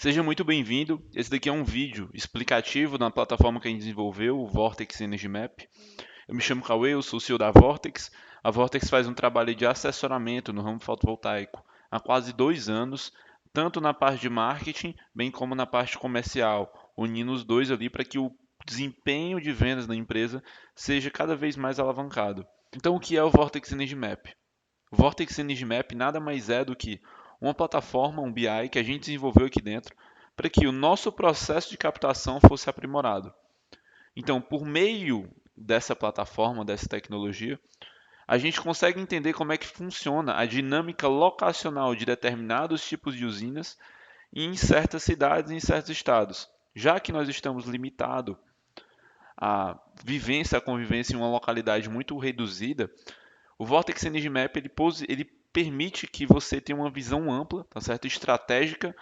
Seja muito bem-vindo. Esse daqui é um vídeo explicativo na plataforma que a gente desenvolveu, o Vortex Energy Map. Eu me chamo Cauê, eu sou o CEO da Vortex. A Vortex faz um trabalho de assessoramento no ramo fotovoltaico há quase 2 anos, tanto na parte de marketing, bem como na parte comercial, unindo os dois ali para que o desempenho de vendas da empresa seja cada vez mais alavancado. Então, o que é o Vortex Energy Map? O Vortex Energy Map nada mais é do que uma plataforma, um BI, que a gente desenvolveu aqui dentro para que o nosso processo de captação fosse aprimorado. Então, por meio dessa plataforma, dessa tecnologia, a gente consegue entender como é que funciona a dinâmica locacional de determinados tipos de usinas em certas cidades e em certos estados. Já que nós estamos limitados à vivência, à convivência em uma localidade muito reduzida, o Vortex Energy Map ele permite que você tenha uma visão ampla, tá certo? Estratégica,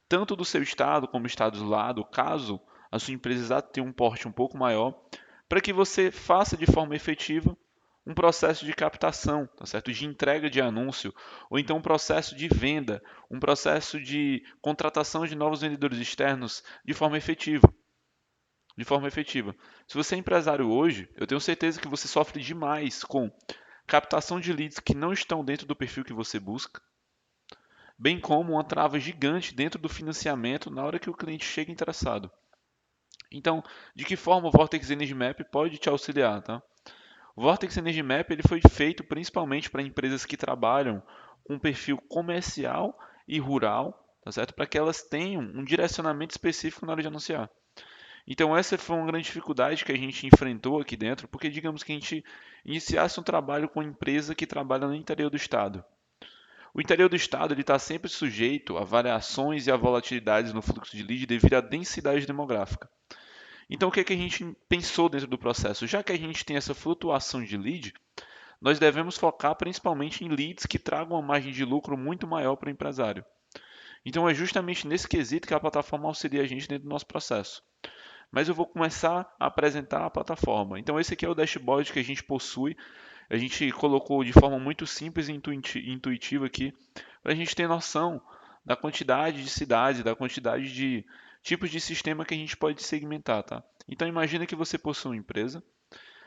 tanto do seu estado como estados do lado, caso a sua empresa tenha um porte um pouco maior, para que você faça de forma efetiva um processo de captação, tá certo? De entrega de anúncio, ou então um processo de venda, um processo de contratação de novos vendedores externos de forma efetiva. De forma efetiva. Se você é empresário hoje, eu tenho certeza que você sofre demais com captação de leads que não estão dentro do perfil que você busca, bem como uma trava gigante dentro do financiamento na hora que o cliente chega interessado. Então, de que forma o Vortex Energy Map pode te auxiliar, tá? O Vortex Energy Map ele foi feito principalmente para empresas que trabalham com um perfil comercial e rural, tá certo? Para que elas tenham um direcionamento específico na hora de anunciar. Então essa foi uma grande dificuldade que a gente enfrentou aqui dentro, porque digamos que a gente iniciasse um trabalho com uma empresa que trabalha no interior do estado. O interior do estado ele está sempre sujeito a variações e a volatilidades no fluxo de lead devido à densidade demográfica. Então, o que, é que a gente pensou dentro do processo? Já que a gente tem essa flutuação de lead, nós devemos focar principalmente em leads que tragam uma margem de lucro muito maior para o empresário. Então, é justamente nesse quesito que a plataforma auxilia a gente dentro do nosso processo. Mas eu vou começar a apresentar a plataforma. Então, esse aqui é o dashboard que a gente possui. A gente colocou de forma muito simples e intuitiva aqui para a gente ter noção da quantidade de cidades, da quantidade de tipos de sistema que a gente pode segmentar, tá? Então imagina que você possui uma empresa.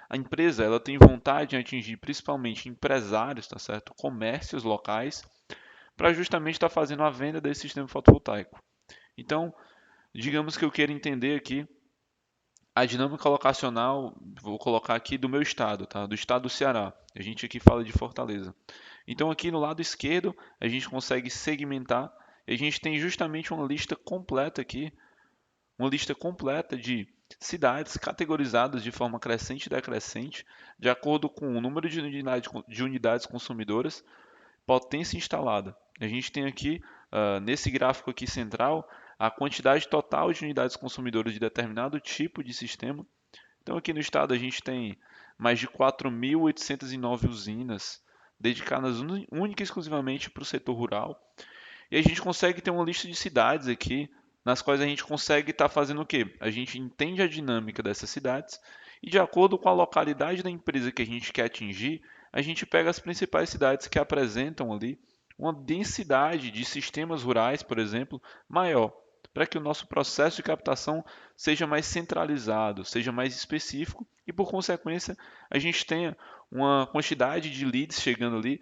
A empresa ela tem vontade de atingir principalmente empresários, tá certo? Comércios locais, para justamente estar fazendo a venda desse sistema fotovoltaico. Então, digamos que eu queira entender aqui a dinâmica locacional, vou colocar aqui do meu estado, tá? Do estado do Ceará. A gente aqui fala de Fortaleza. Então aqui no lado esquerdo a gente consegue segmentar e a gente tem justamente uma lista completa aqui, uma lista completa de cidades categorizadas de forma crescente e decrescente, de acordo com o número de unidades consumidoras, potência instalada. A gente tem aqui, nesse gráfico aqui central, a quantidade total de unidades consumidoras de determinado tipo de sistema. Então aqui no estado a gente tem mais de 4.809 usinas dedicadas única e exclusivamente para o setor rural. E a gente consegue ter uma lista de cidades aqui, nas quais a gente consegue estar fazendo o quê? A gente entende a dinâmica dessas cidades e de acordo com a localidade da empresa que a gente quer atingir, a gente pega as principais cidades que apresentam ali uma densidade de sistemas rurais, por exemplo, maior, para que o nosso processo de captação seja mais centralizado, seja mais específico e, por consequência, a gente tenha uma quantidade de leads chegando ali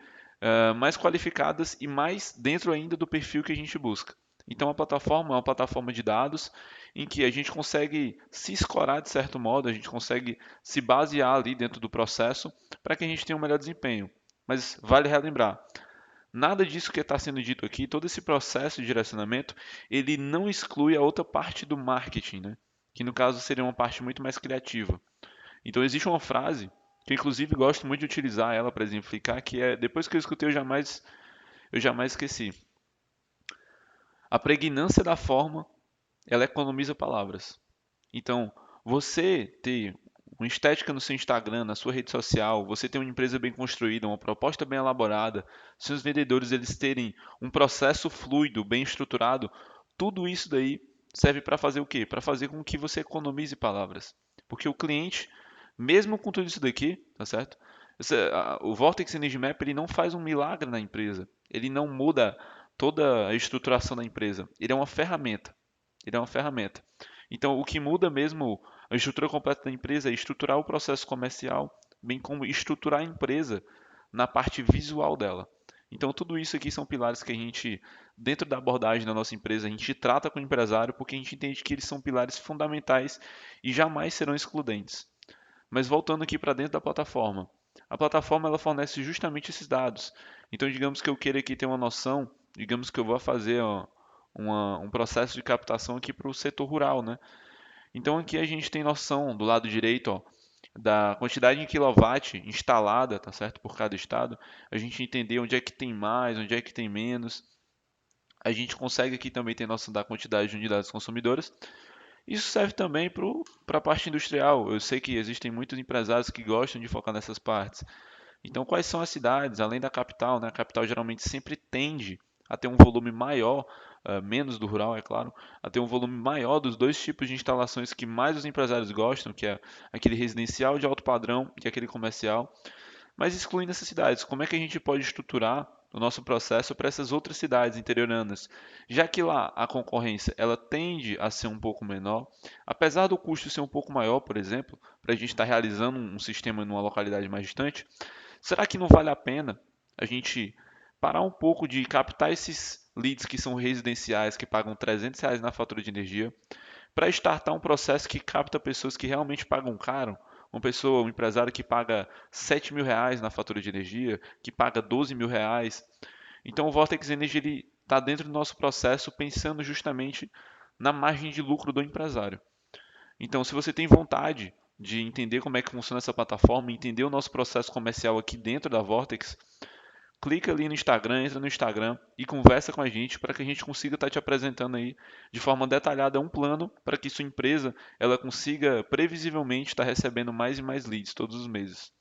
mais qualificadas e mais dentro ainda do perfil que a gente busca. Então a plataforma é uma plataforma de dados em que a gente consegue se escorar de certo modo, a gente consegue se basear ali dentro do processo para que a gente tenha um melhor desempenho. Mas vale relembrar, nada disso que está sendo dito aqui, todo esse processo de direcionamento, ele não exclui a outra parte do marketing, né? Que no caso seria uma parte muito mais criativa. Então existe uma frase que eu, inclusive gosto muito de utilizar ela para exemplificar, que é depois que eu escutei eu jamais esqueci. A pregnância da forma, ela economiza palavras. Então, você ter uma estética no seu Instagram, na sua rede social, você ter uma empresa bem construída, uma proposta bem elaborada, seus vendedores eles terem um processo fluido, bem estruturado, tudo isso daí serve para fazer o quê? Para fazer com que você economize palavras. Porque o cliente, mesmo com tudo isso daqui, tá certo? O Vortex Energy Map ele não faz um milagre na empresa. Ele não muda toda a estruturação da empresa. Ele é uma ferramenta. ele é uma ferramenta. Então, o que muda mesmo a estrutura completa da empresa é estruturar o processo comercial, bem como estruturar a empresa na parte visual dela. Então, tudo isso aqui são pilares que a gente, dentro da abordagem da nossa empresa, a gente trata com o empresário porque a gente entende que eles são pilares fundamentais e jamais serão excludentes. Mas voltando aqui para dentro da plataforma. A plataforma ela fornece justamente esses dados. Então, digamos que eu queira aqui ter uma noção, digamos que eu vou fazer um processo de captação aqui para o setor rural, né? Então aqui a gente tem noção do lado direito, ó, da quantidade em quilowatt instalada, tá certo, por cada estado. A gente entender onde é que tem mais, onde é que tem menos. A gente consegue aqui também ter noção da quantidade de unidades consumidoras. Isso serve também para a parte industrial. Eu sei que existem muitos empresários que gostam de focar nessas partes. Então, quais são as cidades, além da capital, né? A capital geralmente sempre tende a ter um volume maior, menos do rural, é claro, a ter um volume maior dos dois tipos de instalações que mais os empresários gostam, que é aquele residencial de alto padrão e aquele comercial. Mas excluindo essas cidades, como é que a gente pode estruturar o nosso processo para essas outras cidades interioranas? Já que lá a concorrência ela tende a ser um pouco menor, apesar do custo ser um pouco maior, por exemplo, para a gente estar realizando um sistema numa localidade mais distante, será que não vale a pena a gente parar um pouco de captar esses leads que são residenciais, que pagam R$ 300 na fatura de energia, para startar um processo que capta pessoas que realmente pagam caro? Uma pessoa, um empresário que paga R$ 7.000 na fatura de energia, que paga R$ 12.000. Então o Vortex Energy ele está dentro do nosso processo pensando justamente na margem de lucro do empresário. Então, se você tem vontade de entender como é que funciona essa plataforma, entender o nosso processo comercial aqui dentro da Vortex, clica ali no Instagram, entra no Instagram e conversa com a gente para que a gente consiga estar te apresentando aí de forma detalhada um plano para que sua empresa ela consiga previsivelmente estar recebendo mais e mais leads todos os meses.